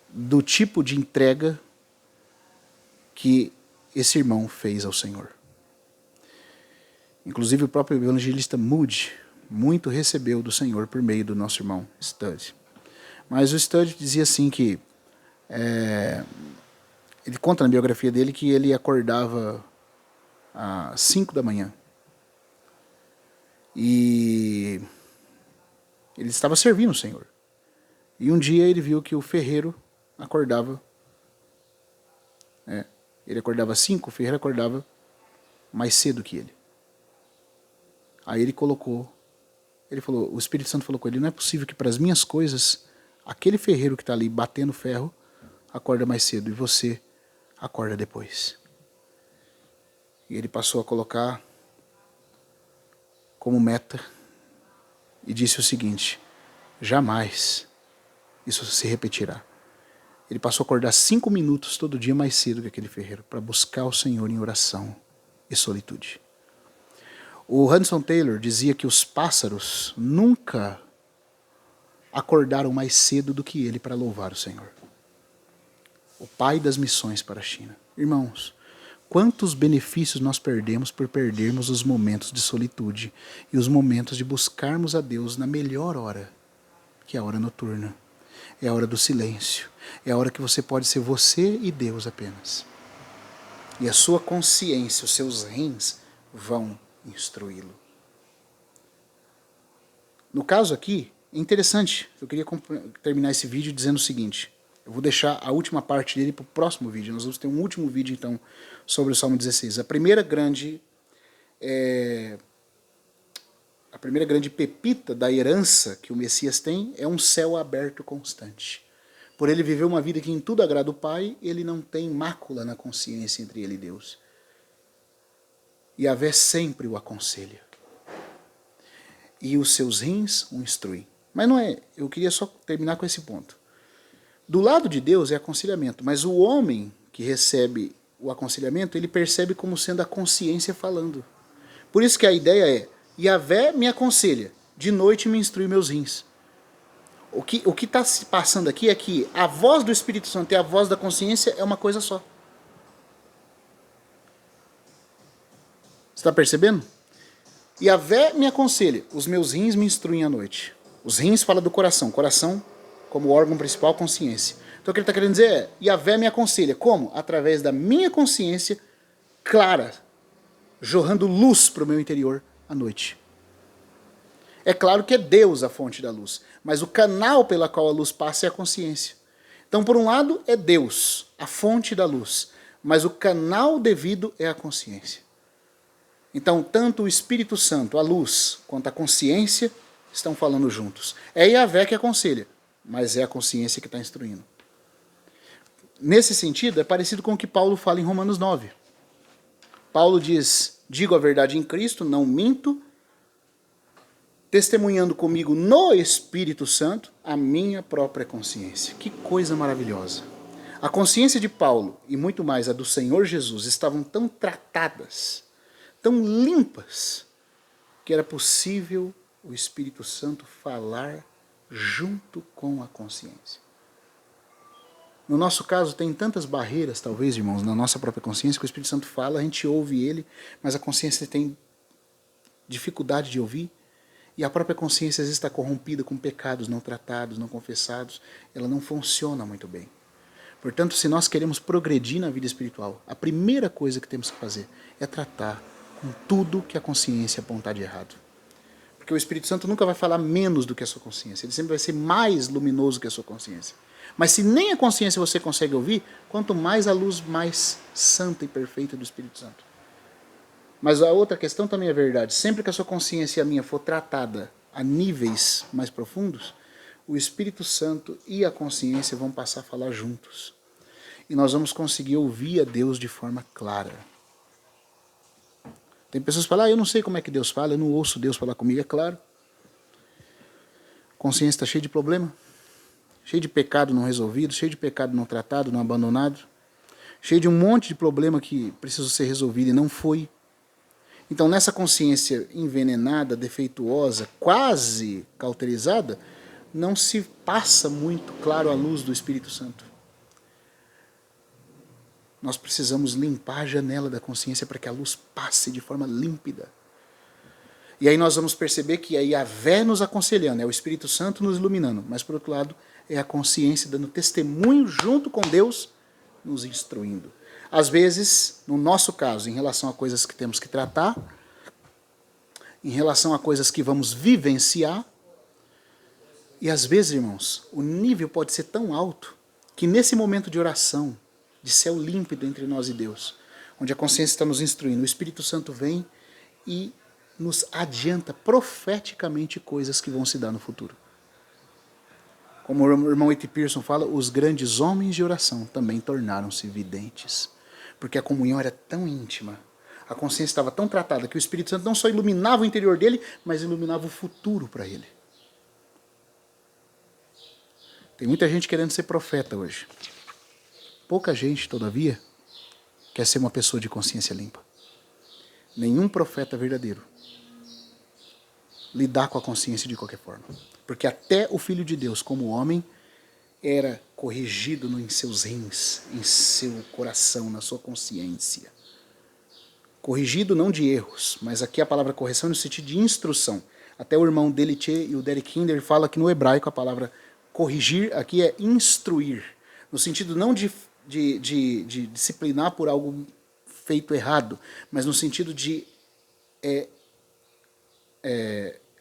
[SPEAKER 1] do tipo de entrega que esse irmão fez ao Senhor. Inclusive o próprio evangelista Moody muito recebeu do Senhor por meio do nosso irmão Studd. Mas o Studd dizia assim que ele conta na biografia dele que ele acordava às 5 da manhã. E ele estava servindo o Senhor. E um dia ele viu que o ferreiro acordava. Ele acordava às 5, o ferreiro acordava mais cedo que ele. Aí ele falou, o Espírito Santo falou com ele, não é possível que para as minhas coisas aquele ferreiro que está ali batendo ferro acorda mais cedo e você acorda depois. E ele passou a colocar como meta e disse o seguinte: jamais isso se repetirá. Ele passou a acordar 5 minutos todo dia mais cedo que aquele ferreiro para buscar o Senhor em oração e solitude. O Hudson Taylor dizia que os pássaros nunca acordaram mais cedo do que ele para louvar o Senhor. O pai das missões para a China. Irmãos, quantos benefícios nós perdemos por perdermos os momentos de solitude e os momentos de buscarmos a Deus na melhor hora, que é a hora noturna. É a hora do silêncio. É a hora que você pode ser você e Deus apenas. E a sua consciência, os seus rins vão instruí-lo. No caso aqui, é interessante, eu queria terminar esse vídeo dizendo o seguinte, eu vou deixar a última parte dele para o próximo vídeo, nós vamos ter um último vídeo então sobre o Salmo 16. A primeira grande pepita da herança que o Messias tem é um céu aberto constante. Por ele viver uma vida que em tudo agrada o Pai, ele não tem mácula na consciência entre ele e Deus. Yahvé sempre o aconselha. E os seus rins o instruem. Mas não é, eu queria só terminar com esse ponto. Do lado de Deus é aconselhamento, mas o homem que recebe o aconselhamento, ele percebe como sendo a consciência falando. Por isso que a ideia é, Yahvé me aconselha, de noite me instrui meus rins. O que está se passando aqui é que a voz do Espírito Santo e a voz da consciência é uma coisa só. Você está percebendo? Yahvé me aconselha, os meus rins me instruem à noite. Os rins fala do coração, coração como órgão principal, consciência. Então o que ele está querendo dizer é, Yahvé me aconselha. Como? Através da minha consciência clara, jorrando luz para o meu interior à noite. É claro que é Deus a fonte da luz, mas o canal pela qual a luz passa é a consciência. Então, por um lado, é Deus, a fonte da luz, mas o canal devido é a consciência. Então, tanto o Espírito Santo, a luz, quanto a consciência estão falando juntos. É Yahvé que aconselha, mas é a consciência que está instruindo. Nesse sentido, é parecido com o que Paulo fala em Romanos 9. Paulo diz, digo a verdade em Cristo, não minto, testemunhando comigo no Espírito Santo a minha própria consciência. Que coisa maravilhosa. A consciência de Paulo, e muito mais a do Senhor Jesus, estavam tão tratadas, tão limpas, que era possível o Espírito Santo falar junto com a consciência. No nosso caso, tem tantas barreiras, talvez, irmãos, na nossa própria consciência, que o Espírito Santo fala, a gente ouve ele, mas a consciência tem dificuldade de ouvir, e a própria consciência às vezes está corrompida com pecados não tratados, não confessados, ela não funciona muito bem. Portanto, se nós queremos progredir na vida espiritual, a primeira coisa que temos que fazer é tratar com tudo que a consciência apontar de errado. Porque o Espírito Santo nunca vai falar menos do que a sua consciência, ele sempre vai ser mais luminoso que a sua consciência. Mas se nem a consciência você consegue ouvir, quanto mais a luz mais santa e perfeita do Espírito Santo. Mas a outra questão também é verdade. Sempre que a sua consciência e a minha for tratada a níveis mais profundos, o Espírito Santo e a consciência vão passar a falar juntos. E nós vamos conseguir ouvir a Deus de forma clara. Tem pessoas que falam, eu não sei como é que Deus fala, eu não ouço Deus falar comigo, é claro. A consciência está cheia de problema. Cheio de pecado não resolvido, cheio de pecado não tratado, não abandonado, cheio de um monte de problema que precisou ser resolvido e não foi. Então, nessa consciência envenenada, defeituosa, quase cauterizada, não se passa muito claro a luz do Espírito Santo. Nós precisamos limpar a janela da consciência para que a luz passe de forma límpida. E aí nós vamos perceber que é Yahvé nos aconselhando, é o Espírito Santo nos iluminando, mas por outro lado, é a consciência dando testemunho junto com Deus, nos instruindo. Às vezes, no nosso caso, em relação a coisas que temos que tratar, em relação a coisas que vamos vivenciar, e às vezes, irmãos, o nível pode ser tão alto que nesse momento de oração, de céu límpido entre nós e Deus, onde a consciência está nos instruindo, o Espírito Santo vem e nos adianta profeticamente coisas que vão se dar no futuro. Como o irmão A.T. Pierson fala, os grandes homens de oração também tornaram-se videntes. Porque a comunhão era tão íntima, a consciência estava tão tratada, que o Espírito Santo não só iluminava o interior dele, mas iluminava o futuro para ele. Tem muita gente querendo ser profeta hoje. Pouca gente, todavia, quer ser uma pessoa de consciência limpa. Nenhum profeta verdadeiro lidar com a consciência de qualquer forma. Porque até o Filho de Deus, como homem, era corrigido em seus rins, em seu coração, na sua consciência. Corrigido não de erros, mas aqui a palavra correção no sentido de instrução. Até o irmão Delitzsch e o Derek Kinder fala que no hebraico a palavra corrigir aqui é instruir. No sentido não de disciplinar por algo feito errado, mas no sentido de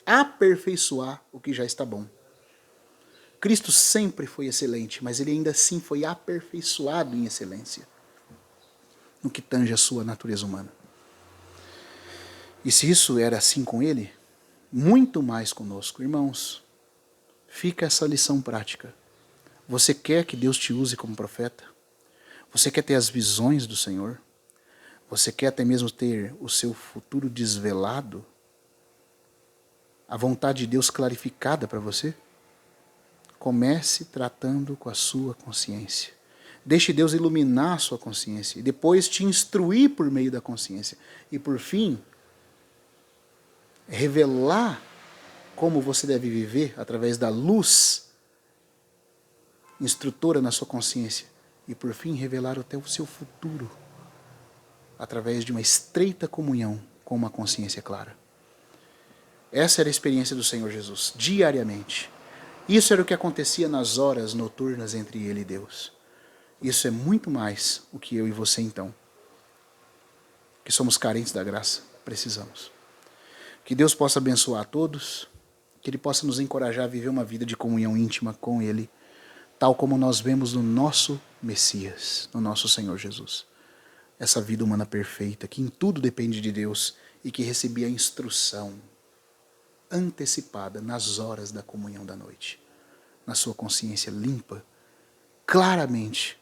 [SPEAKER 1] aperfeiçoar o que já está bom. Cristo sempre foi excelente, mas ele ainda assim foi aperfeiçoado em excelência, no que tange a sua natureza humana. E se isso era assim com ele, muito mais conosco. Irmãos, fica essa lição prática. Você quer que Deus te use como profeta? Você quer ter as visões do Senhor? Você quer até mesmo ter o seu futuro desvelado? A vontade de Deus clarificada para você? Comece tratando com a sua consciência. Deixe Deus iluminar a sua consciência e depois te instruir por meio da consciência. E por fim, revelar como você deve viver através da luz instrutora na sua consciência. E por fim, revelar até o seu futuro através de uma estreita comunhão com uma consciência clara. Essa era a experiência do Senhor Jesus, diariamente. Isso era o que acontecia nas horas noturnas entre ele e Deus. Isso é muito mais o que eu e você, então, que somos carentes da graça, precisamos. Que Deus possa abençoar a todos, que Ele possa nos encorajar a viver uma vida de comunhão íntima com Ele, tal como nós vemos no nosso Messias, no nosso Senhor Jesus. Essa vida humana perfeita, que em tudo depende de Deus e que recebia a instrução antecipada nas horas da comunhão da noite, na sua consciência limpa, claramente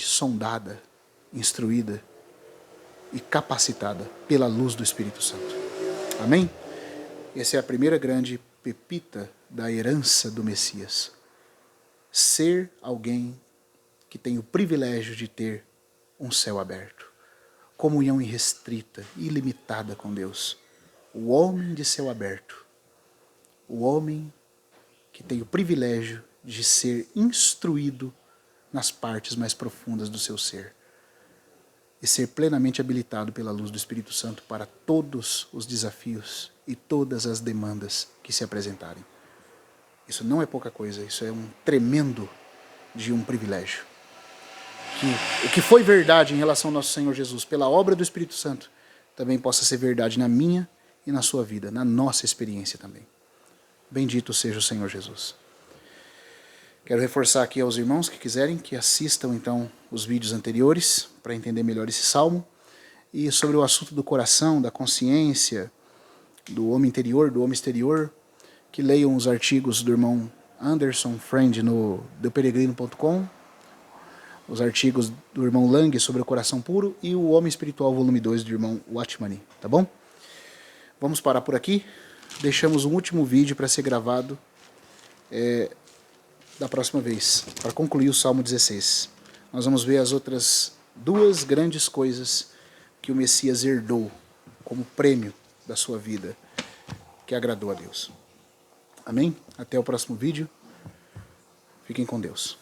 [SPEAKER 1] sondada, instruída e capacitada pela luz do Espírito Santo. Amém? Essa é a primeira grande pepita da herança do Messias. Ser alguém que tem o privilégio de ter um céu aberto, comunhão irrestrita, ilimitada com Deus. O homem de céu aberto, o homem que tem o privilégio de ser instruído nas partes mais profundas do seu ser e ser plenamente habilitado pela luz do Espírito Santo para todos os desafios e todas as demandas que se apresentarem. Isso não é pouca coisa, isso é um tremendo de um privilégio. Que o que foi verdade em relação ao nosso Senhor Jesus pela obra do Espírito Santo também possa ser verdade na minha e na sua vida, na nossa experiência também. Bendito seja o Senhor Jesus. Quero reforçar aqui aos irmãos que quiserem que assistam então os vídeos anteriores para entender melhor esse salmo e sobre o assunto do coração, da consciência, do homem interior, do homem exterior, que leiam os artigos do irmão Anderson Friend no deuperegrino.com, os artigos do irmão Lang sobre o coração puro e o Homem Espiritual, volume 2, do irmão Watchman, tá bom? Vamos parar por aqui. Deixamos um último vídeo para ser gravado da próxima vez, para concluir o Salmo 16. Nós vamos ver as outras duas grandes coisas que o Messias herdou como prêmio da sua vida, que agradou a Deus. Amém? Até o próximo vídeo. Fiquem com Deus.